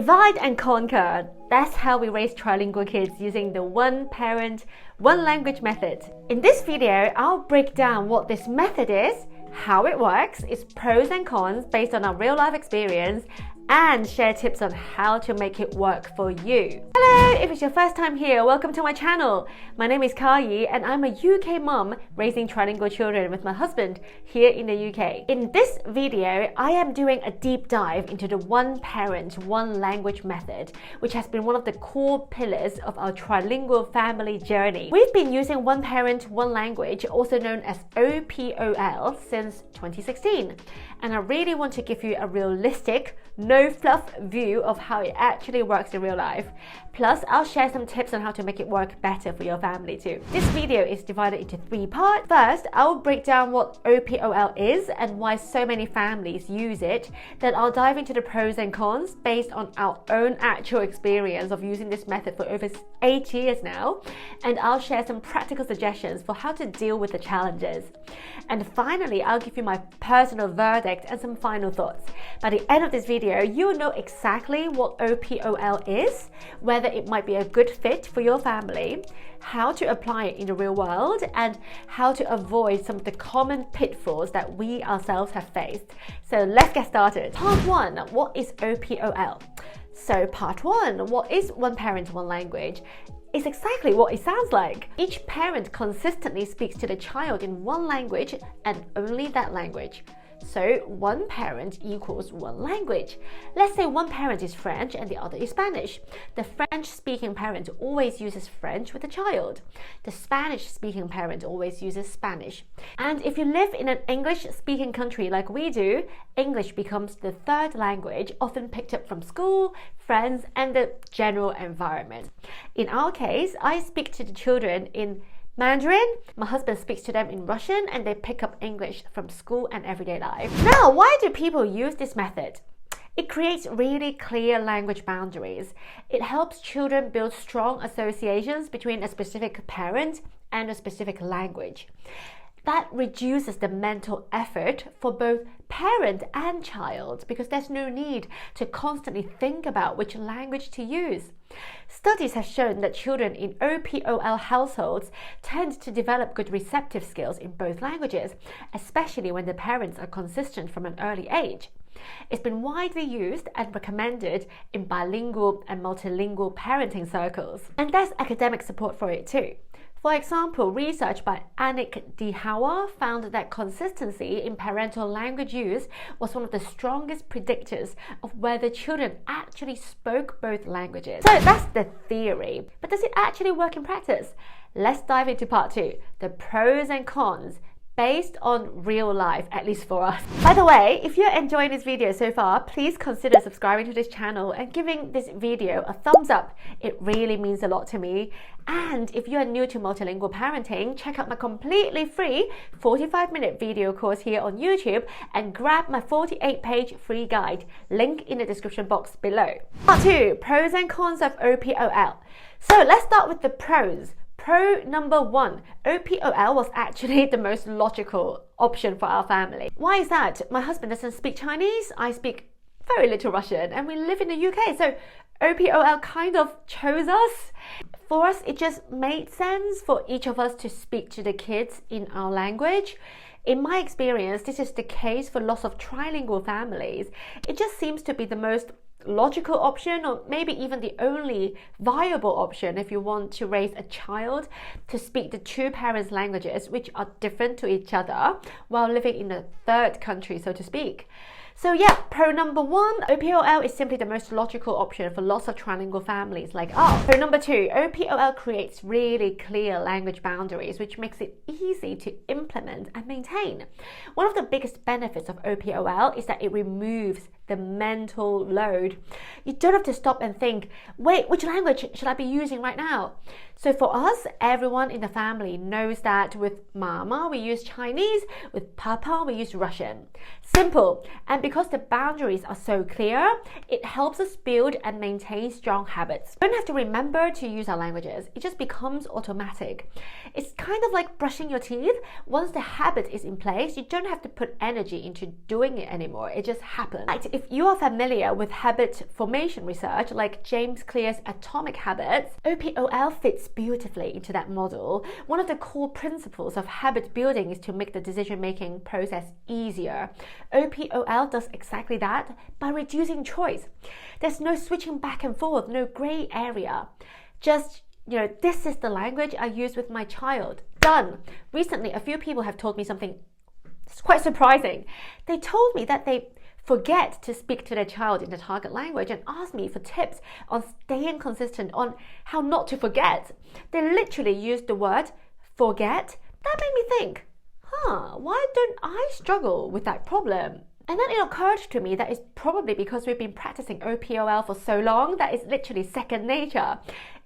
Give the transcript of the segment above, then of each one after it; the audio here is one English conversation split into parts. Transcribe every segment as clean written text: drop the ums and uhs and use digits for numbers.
Divide and conquer. That's how we raise trilingual kids using the one parent, one language method. In this video, I'll break down what this method is, how it works, its pros and cons based on our real life experience, and share tips on how to make it work for you. Hello, if it's your first time here, welcome to my channel. My name is Kayi and I'm a UK mum raising trilingual children with my husband here in the UK. In this video, I am doing a deep dive into the one parent, one language method, which has been one of the core pillars of our trilingual family journey. We've been using one parent, one language, also known as OPOL, since 2016. And I really want to give you a realistic, no fluff view of how it actually works in real life. Plus, I'll share some tips on how to make it work better for your family too. This video is divided into 3 parts. First, I'll break down what OPOL is and why so many families use it. Then I'll dive into the pros and cons based on our own actual experience of using this method for over 8 years now. And I'll share some practical suggestions for how to deal with the challenges. And finally, I'll give you my personal verdict and some final thoughts. By the end of this video, you'll know exactly what OPOL is, whether it might be a good fit for your family, how to apply it in the real world, and how to avoid some of the common pitfalls that we ourselves have faced. So let's get started. Part 1, what is OPOL? So part 1, what is one parent, one language? It's exactly what it sounds like. Each parent consistently speaks to the child in one language and only that language. So one parent equals one language. Let's say one parent is French and the other is Spanish. The French-speaking parent always uses French with the child. The Spanish-speaking parent always uses Spanish. And if you live in an English-speaking country like we do, English becomes the third language, often picked up from school, friends, and the general environment. In our case, I speak to the children in Mandarin, my husband speaks to them in Russian, and they pick up English from school and everyday life. Now, why do people use this method? It creates really clear language boundaries. It helps children build strong associations between a specific parent and a specific language. That reduces the mental effort for both parent and child because there's no need to constantly think about which language to use. Studies have shown that children in OPOL households tend to develop good receptive skills in both languages, especially when the parents are consistent from an early age. It's been widely used and recommended in bilingual and multilingual parenting circles. And there's academic support for it too. For example, research by Anik Dihauer found that consistency in parental language use was one of the strongest predictors of whether children actually spoke both languages. So that's the theory. But does it actually work in practice? Let's dive into part 2, the pros and cons based on real life, at least for us. By the way, if you're enjoying this video so far, please consider subscribing to this channel and giving this video a thumbs up. It really means a lot to me. And if you are new to multilingual parenting, check out my completely free 45-minute video course here on YouTube and grab my 48-page free guide, link in the description box below. Part 2, pros and cons of OPOL. So let's start with the pros. Pro number 1, OPOL was actually the most logical option for our family. Why is that? My husband doesn't speak Chinese, I speak very little Russian, and we live in the UK, so OPOL kind of chose us. For us, it just made sense for each of us to speak to the kids in our language. In my experience, this is the case for lots of trilingual families. It just seems to be the most logical option, or maybe even the only viable option if you want to raise a child to speak the two parents' languages, which are different to each other, while living in a third country, so to speak. So yeah, pro number 1, OPOL is simply the most logical option for lots of trilingual families like us. Pro number 2, OPOL creates really clear language boundaries, which makes it easy to implement and maintain. One of the biggest benefits of OPOL is that it removes the mental load. You don't have to stop and think, wait, which language should I be using right now? So for us, everyone in the family knows that with Mama, we use Chinese, with Papa, we use Russian. Simple. And because the boundaries are so clear, it helps us build and maintain strong habits. We don't have to remember to use our languages. It just becomes automatic. It's kind of like brushing your teeth. Once the habit is in place, you don't have to put energy into doing it anymore. It just happens. Like If you are familiar with habit formation research, like James Clear's Atomic Habits, OPOL fits beautifully into that model. One of the core principles of habit building is to make the decision-making process easier. OPOL does exactly that by reducing choice. There's no switching back and forth, no gray area. Just, this is the language I use with my child. Done. Recently, a few people have told me something quite surprising. They told me that they forget to speak to their child in the target language and asked me for tips on staying consistent, on how not to forget. They literally used the word forget. That made me think, why don't I struggle with that problem? And then it occurred to me that it's probably because we've been practicing OPOL for so long that it's literally second nature.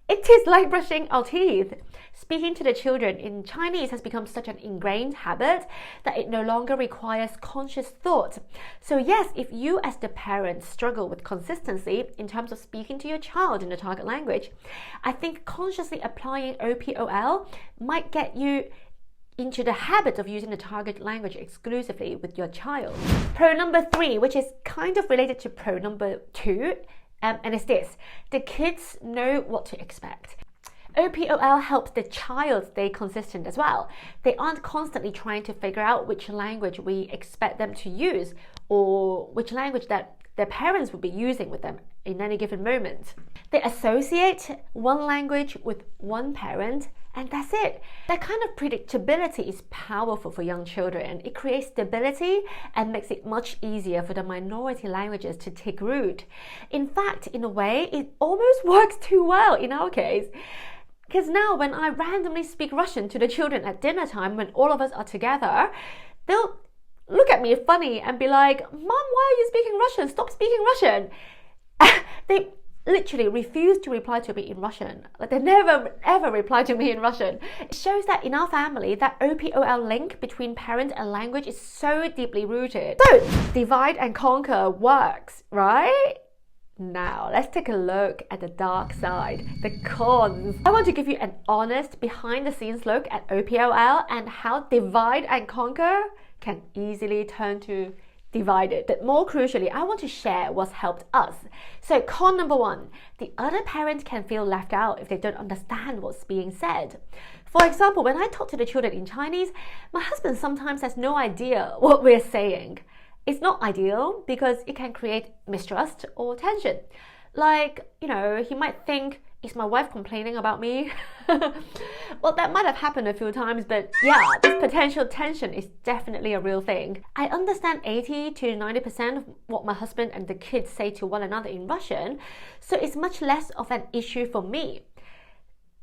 It is like brushing our teeth. Speaking to the children in Chinese has become such an ingrained habit that it no longer requires conscious thought. So yes, if you as the parent struggle with consistency in terms of speaking to your child in the target language, I think consciously applying OPOL might get you into the habit of using the target language exclusively with your child. Pro number 3, which is kind of related to pro number 2, and it's this: the kids know what to expect. OPOL helps the child stay consistent as well. They aren't constantly trying to figure out which language we expect them to use or which language that their parents would be using with them in any given moment. They associate one language with one parent, and that's it. That kind of predictability is powerful for young children. It creates stability and makes it much easier for the minority languages to take root. In fact, in a way, it almost works too well in our case. Because now when I randomly speak Russian to the children at dinner time when all of us are together, they'll look at me funny and be like, "Mom, why are you speaking Russian? Stop speaking Russian." They literally refuse to reply to me in Russian. Like, they never ever reply to me in Russian. It shows that in our family, that OPOL link between parent and language is so deeply rooted. So, divide and conquer works, right? Now, let's take a look at the dark side, the cons. I want to give you an honest, behind-the-scenes look at OPOL and how divide and conquer can easily turn to divided. But more crucially, I want to share what's helped us. So, con number 1, the other parent can feel left out if they don't understand what's being said. For example, when I talk to the children in Chinese, my husband sometimes has no idea what we're saying. It's not ideal because it can create mistrust or tension. Like, he might think, is my wife complaining about me? Well, that might have happened a few times, but yeah, this potential tension is definitely a real thing. I understand 80 to 90% of what my husband and the kids say to one another in Russian, so it's much less of an issue for me.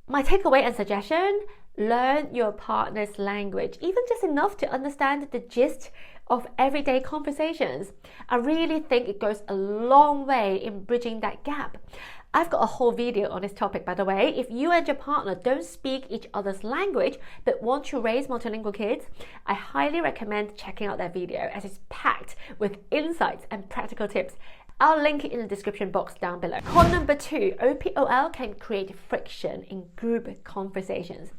My takeaway and suggestion: learn your partner's language, even just enough to understand the gist of everyday conversations. I really think it goes a long way in bridging that gap. I've got a whole video on this topic, by the way. If you and your partner don't speak each other's language but want to raise multilingual kids, I highly recommend checking out that video, as it's packed with insights and practical tips. I'll link it in the description box down below. Con number 2, OPOL can create friction in group conversations.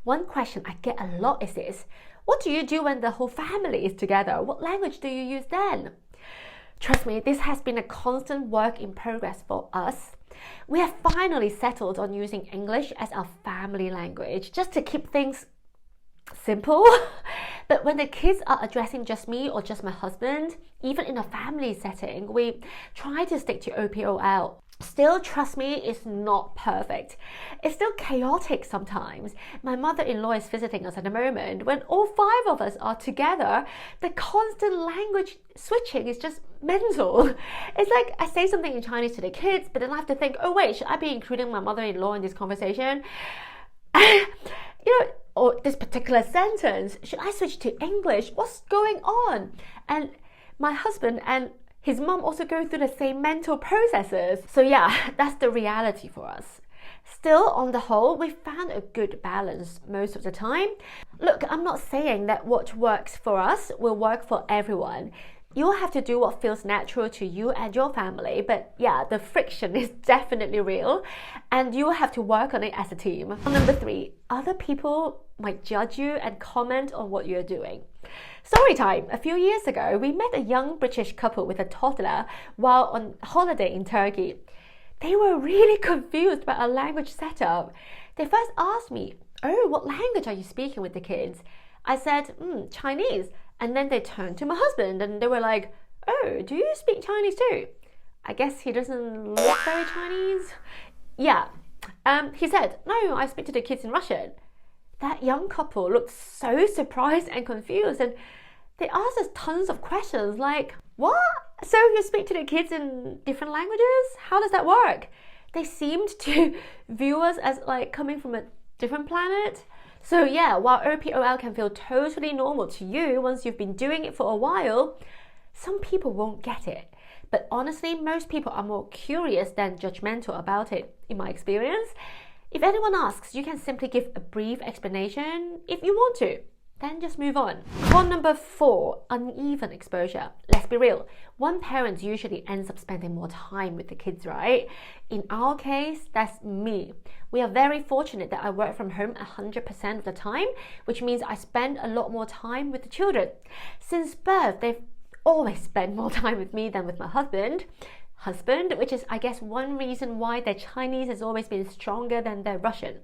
One question I get a lot is this: what do you do when the whole family is together? What language do you use then? Trust me, this has been a constant work in progress for us. We have finally settled on using English as our family language, just to keep things simple. But when the kids are addressing just me or just my husband, even in a family setting, we try to stick to OPOL. Still, trust me, it's not perfect. It's still chaotic sometimes. My mother-in-law is visiting us at the moment. When all 5 of us are together, the constant language switching is just mental. It's like I say something in Chinese to the kids, but then I have to think, oh wait, should I be including my mother-in-law in this conversation? Or this particular sentence, should I switch to English? What's going on? And my husband and his mom also go through the same mental processes. So yeah, that's the reality for us. Still, on the whole, we've found a good balance most of the time. Look, I'm not saying that what works for us will work for everyone. You'll have to do what feels natural to you and your family, but yeah, the friction is definitely real and you will have to work on it as a team. Number 3, other people might judge you and comment on what you're doing. Story time. A few years ago, we met a young British couple with a toddler while on holiday in Turkey. They were really confused by our language setup. They first asked me, "Oh, what language are you speaking with the kids?" I said, "Chinese." And then they turned to my husband and they were like, "Oh, do you speak Chinese too?" I guess he doesn't look very Chinese. Yeah. He said, "No, I speak to the kids in Russian." That young couple looked so surprised and confused, and they asked us tons of questions like, "What? So you speak to the kids in different languages? How does that work?" They seemed to view us as like coming from a different planet. So yeah, while OPOL can feel totally normal to you once you've been doing it for a while, some people won't get it. But honestly, most people are more curious than judgmental about it, in my experience. If anyone asks, you can simply give a brief explanation. If you want to, then just move on. Con number 4, uneven exposure. Let's be real, one parent usually ends up spending more time with the kids, right? In our case, that's me. We are very fortunate that I work from home 100% of the time, which means I spend a lot more time with the children. Since birth, they've always spent more time with me than with my husband, which is, I guess, one reason why their Chinese has always been stronger than their Russian.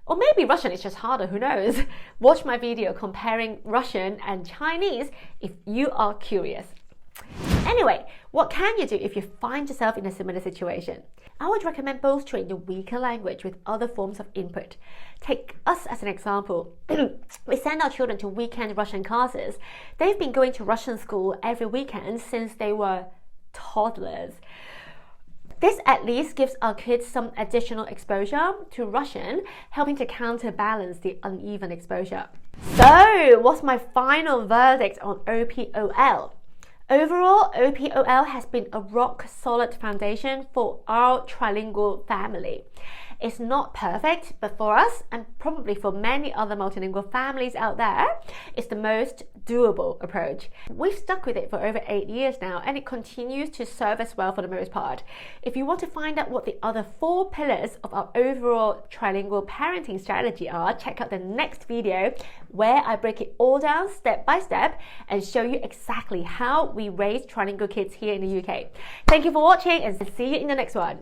Or maybe Russian is just harder, who knows? Watch my video comparing Russian and Chinese if you are curious. Anyway, what can you do if you find yourself in a similar situation? I would recommend bolstering the weaker language with other forms of input. Take us as an example. We send our children to weekend Russian classes. They've been going to Russian school every weekend since they were toddlers. This at least gives our kids some additional exposure to Russian, helping to counterbalance the uneven exposure. So, what's my final verdict on OPOL? Overall, OPOL has been a rock-solid foundation for our trilingual family. It's not perfect, but for us, and probably for many other multilingual families out there, it's the most doable approach. We've stuck with it for over 8 years now, and it continues to serve us well for the most part. If you want to find out what the other 4 pillars of our overall trilingual parenting strategy are, check out the next video where I break it all down step by step and show you exactly how we raise trilingual kids here in the UK. Thank you for watching and see you in the next one.